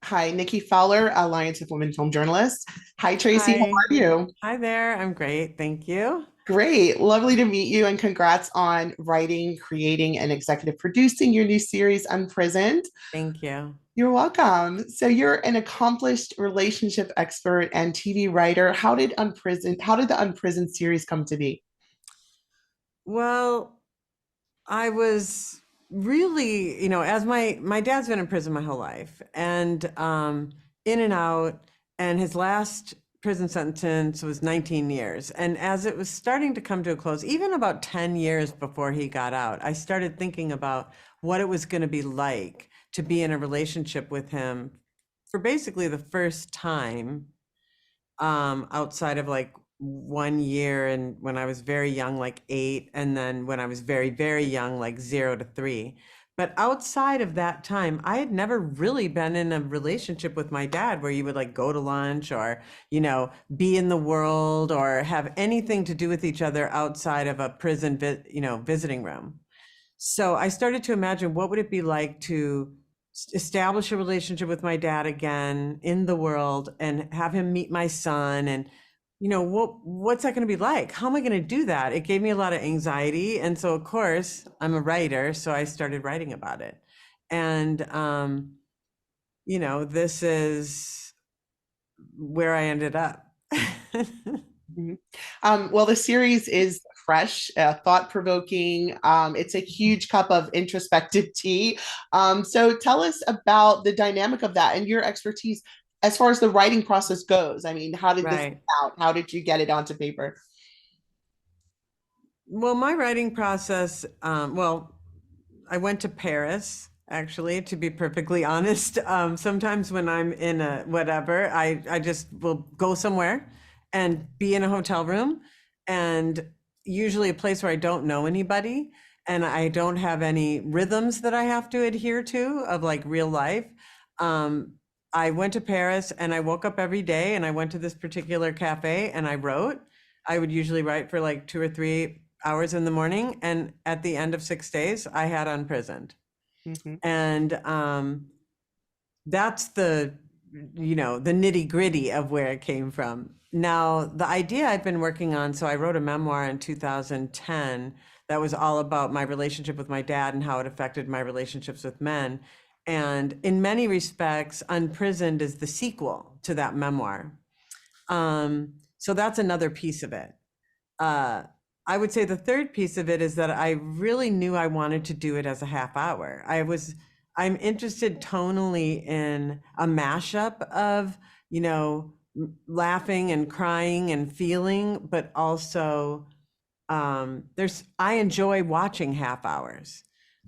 Hi, Nikki Fowler, Alliance of Women Film Journalists. Hi, Tracy. How Hi. are you? Hi there. I'm great. Thank you. Great. Lovely to meet you, and congrats on writing, creating, and executive producing your new series, Unprisoned. Thank you. You're welcome. So you're an accomplished relationship expert and TV writer. How did the Unprisoned series come to be? Well, I was really, as my dad's been in prison my whole life and in and out, and his last prison sentence was 19 years. And as it was starting to come to a close, even about 10 years before he got out, I started thinking about what it was going to be like to be in a relationship with him for basically the first time, outside of like 1 year, and when I was very young, like 8, and then when I was very, very young, like 0 to 3. But outside of that time, I had never really been in a relationship with my dad where you would like go to lunch or, be in the world or have anything to do with each other outside of a prison, visiting room. So I started to imagine what would it be like to establish a relationship with my dad again in the world and have him meet my son, and what's that going to be like? How am I going to do that? It gave me a lot of anxiety, and so of course I'm a writer, so I started writing about it. And this is where I ended up. Mhm. Well, the series is fresh, thought-provoking. It's a huge cup of introspective tea. So tell us about the dynamic of that and your expertise as far as the writing process goes. I mean, how did this Right. come out? How did you get it onto paper? Well, my writing process, I went to Paris, actually, to be perfectly honest. Sometimes when I'm in a whatever, I just will go somewhere and be in a hotel room, and usually a place where I don't know anybody and I don't have any rhythms that I have to adhere to of like real life. Um, I went to Paris and I woke up every day and I went to this particular cafe and I wrote. I would usually write for like 2 or 3 hours in the morning, and at the end of 6 days, I had Unprisoned. Mhm. And that's the nitty gritty of where it came from. Now, the idea I've been working on, so I wrote a memoir in 2010 that was all about my relationship with my dad and how it affected my relationships with men. And in many respects, Unprisoned is the sequel to that memoir. So that's another piece of it. Uh, I would say the third piece of it is that I really knew I wanted to do it as a half hour. I'm interested tonally in a mashup of, laughing and crying and feeling, but also I enjoy watching half hours.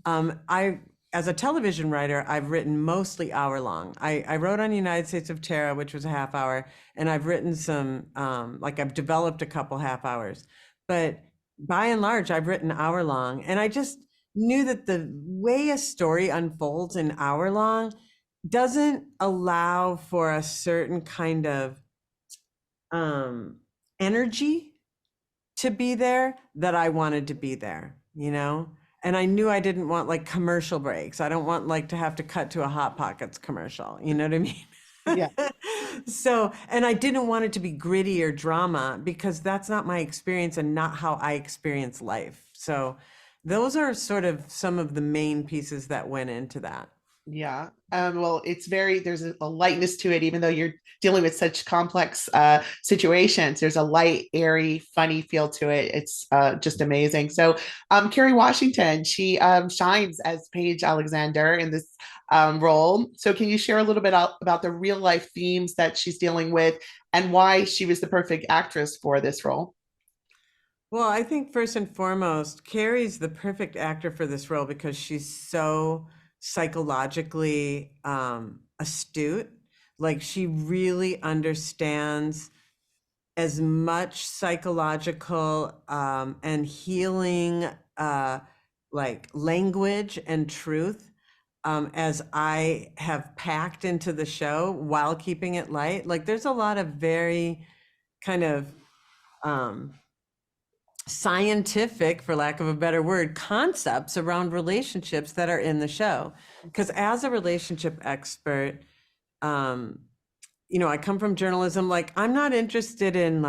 I, as a television writer, I've written mostly hour long. I wrote on United States of Terror, which was a half hour, and I've written some, like I've developed a couple half hours, but by and large, I've written hour long. And I just knew that the way a story unfolds in hour long doesn't allow for a certain kind of um, energy to be there that I wanted to be there. And I knew I didn't want like commercial breaks. I don't want like to have to cut to a Hot Pockets commercial. You know what I mean? Yeah. So, and I didn't want it to be gritty or drama because that's not my experience and not how I experience life. So, those are sort of some of the main pieces that went into that. Yeah. Well, there's a lightness to it, even though you're dealing with such complex situations. There's a light, airy, funny feel to it. It's just amazing. So, Kerry Washington, she shines as Paige Alexander in this role. So, can you share a little bit about the real life themes that she's dealing with and why she was the perfect actress for this role? Well, I think first and foremost, Carrie's the perfect actor for this role because she's so psychologically astute. Like she really understands as much psychological and healing like language and truth as I have packed into the show while keeping it light. Like there's a lot of very kind of um, scientific, for lack of a better word, concepts around relationships that are in the show. Because as a relationship expert, um, I come from journalism. Like, I'm not interested in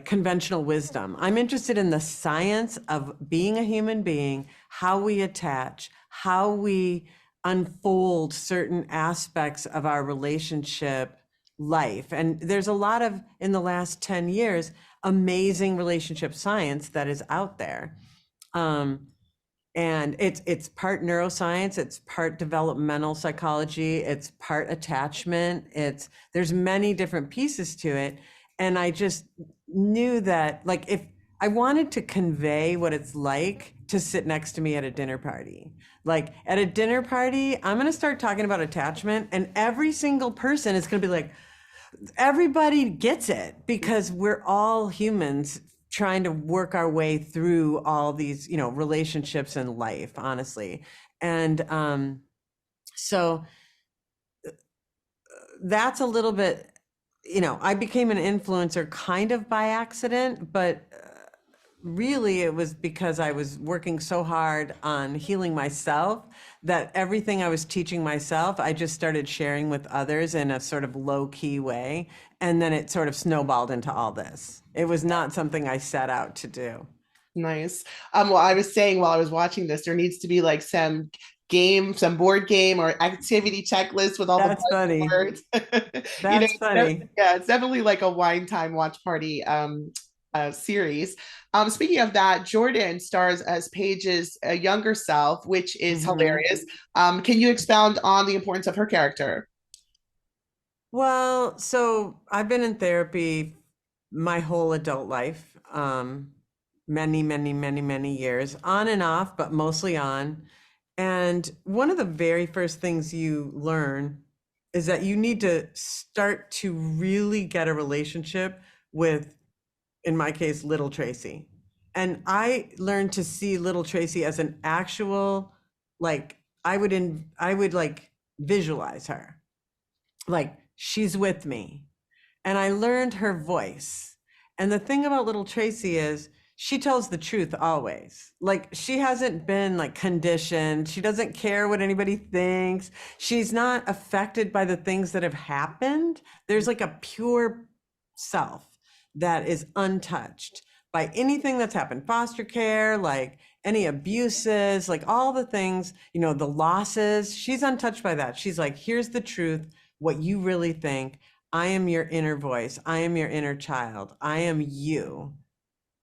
conventional wisdom. I'm interested in the science of being a human being, how we attach, how we unfold certain aspects of our relationship life. And there's a lot of, in the last 10 years, amazing relationship science that is out there. Um, and it's part neuroscience, it's part developmental psychology, it's part attachment, there's many different pieces to it. And I just knew that, like, if I wanted to convey what it's like to sit next to me at a dinner party, like at a dinner party, I'm going to start talking about attachment, and every single person is going to be like, everybody gets it, because we're all humans trying to work our way through all these, relationships in life, honestly. And so that's a little bit, I became an influencer kind of by accident, but really it was because I was working so hard on healing myself that everything I was teaching myself, I just started sharing with others in a sort of low key way. And then it sort of snowballed into all this. It was not something I set out to do. Nice. Well, I was saying while I was watching this, there needs to be like some board game or activity checklist with all the That's funny. buzzwords. That's funny. Yeah, it's definitely like a wine time watch party series. Speaking of that, Jordan stars as Paige's younger self, which is Hmm. hilarious. Can you expound on the importance of her character? Well, so I've been in therapy my whole adult life, many, many, many, many years, on and off, but mostly on. And one of the very first things you learn is that you need to start to really get a relationship with, in my case, little Tracy. And I learned to see little Tracy as an actual, like, I would like visualize her, like she's with me. And I learned her voice. And the thing about little Tracy is she tells the truth always. Like, she hasn't been like conditioned. She doesn't care what anybody thinks. She's not affected by the things that have happened. There's like a pure self that is untouched by anything that's happened, foster care, like any abuses, like all the things, the losses. She's untouched by that. She's like, here's the truth, what you really think. I am your inner voice. I am your inner child. I am you.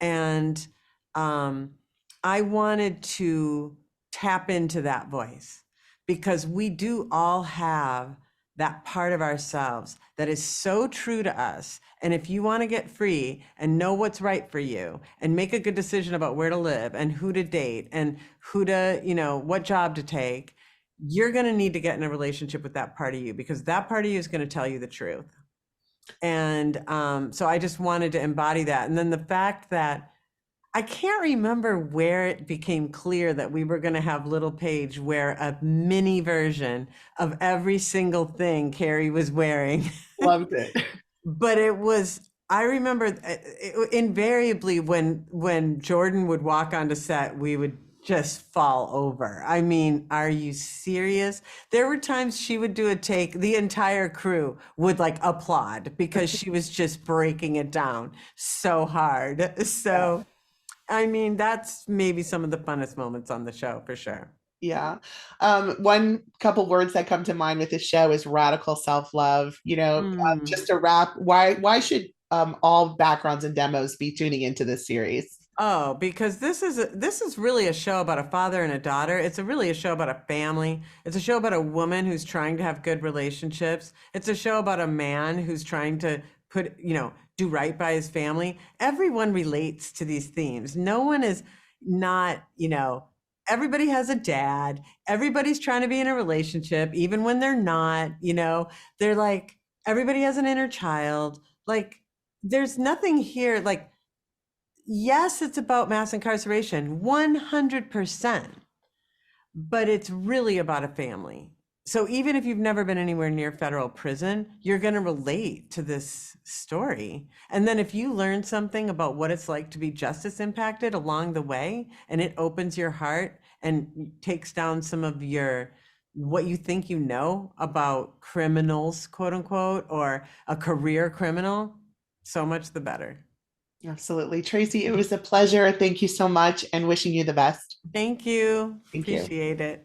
And um, I wanted to tap into that voice, because we do all have that part of ourselves that is so true to us. And if you want to get free and know what's right for you and make a good decision about where to live and who to date and who to, what job to take, you're going to need to get in a relationship with that part of you, because that part of you is going to tell you the truth. And so I just wanted to embody that. And then the fact that I can't remember where it became clear that we were going to have little Paige wear a mini version of every single thing Carrie was wearing. Loved it. But it was, I remember invariably when Jordan would walk onto set, we would just fall over. I mean, are you serious? There were times she would do a take, the entire crew would like applaud because she was just breaking it down so hard. Yeah. So, I mean, that's maybe some of the funnest moments on the show for sure. Yeah. One couple words that come to mind with this show is radical self-love. Mm. Just to wrap, why should all backgrounds and demos be tuning into this series? Oh, because this is really a show about a father and a daughter. It's really a show about a family. It's a show about a woman who's trying to have good relationships. It's a show about a man who's trying to do right by his family. Everyone relates to these themes. No one is not, everybody has a dad. Everybody's trying to be in a relationship, even when they're not, they're like, everybody has an inner child. Like, there's nothing here. Like, yes, it's about mass incarceration, 100%, but it's really about a family. So even if you've never been anywhere near federal prison, you're going to relate to this story. And then if you learn something about what it's like to be justice impacted along the way, and it opens your heart and takes down some of your what you think you know about criminals, quote unquote, or a career criminal, so much the better. Absolutely. Tracy, it was a pleasure. Thank you so much and wishing you the best. Thank you. Thank you. Appreciate it.